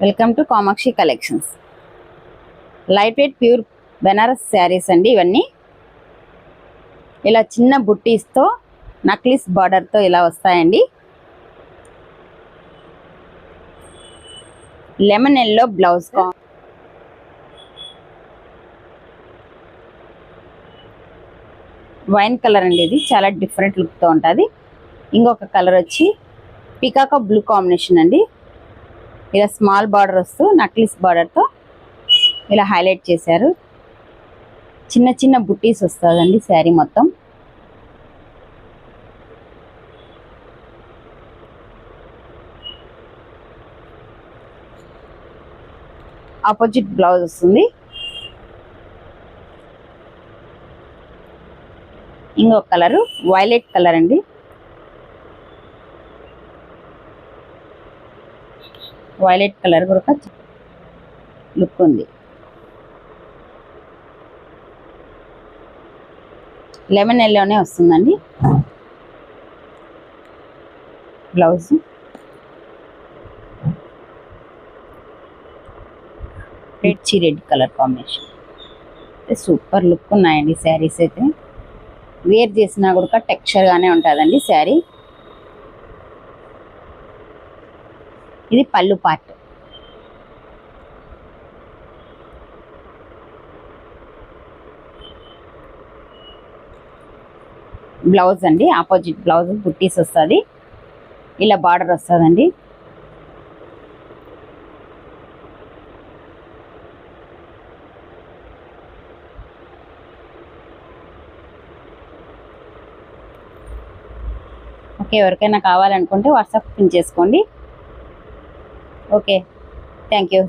Welcome to Kamakshi collections. Light weight pure Banaras saris అండి. ఇవన్నీ ఇలా చిన్న బుట్టీస్తో నక్లీస్ బార్డర్తో ఇలా వస్తాయండి. Lemon yellow blouse, wine colour అండి. ఇది చాలా డిఫరెంట్ లుక్తో ఉంటుంది. ఇంకొక కలర్ వచ్చి పికాకో బ్లూ కాంబినేషన్ అండి. ఇలా స్మాల్ బార్డర్ వస్తూ నక్లీస్ బార్డర్తో ఇలా హైలైట్ చేశారు. చిన్న చిన్న బుట్టీస్ వస్తుందండి శారీ మొత్తం. ఆపోజిట్ బ్లౌజ్ వస్తుంది. ఇంకొక కలరు వైలెట్ కలర్ అండి. వైలెట్ కలర్ కూడా లుక్ ఉంది. లెమన్ ఎల్లోనే వస్తుందండి blouse. Red colour combination. Super look ఉన్నాయండి శారీస్ అయితే. వేర్ చేసినా కూడా టెక్స్చర్గానే ఉంటుందండి శారీ. ఇది పళ్ళు పార్ట్. బ్లౌజ్ అండి. ఆపోజిట్ బ్లౌజ్ బుట్టీస్ వస్తుంది. ఇలా బార్డర్ వస్తుందండి. ఓకే, ఎవరికైనా కావాలనుకుంటే వాట్సాప్ పిన్ చేసుకోండి. Okay, thank you.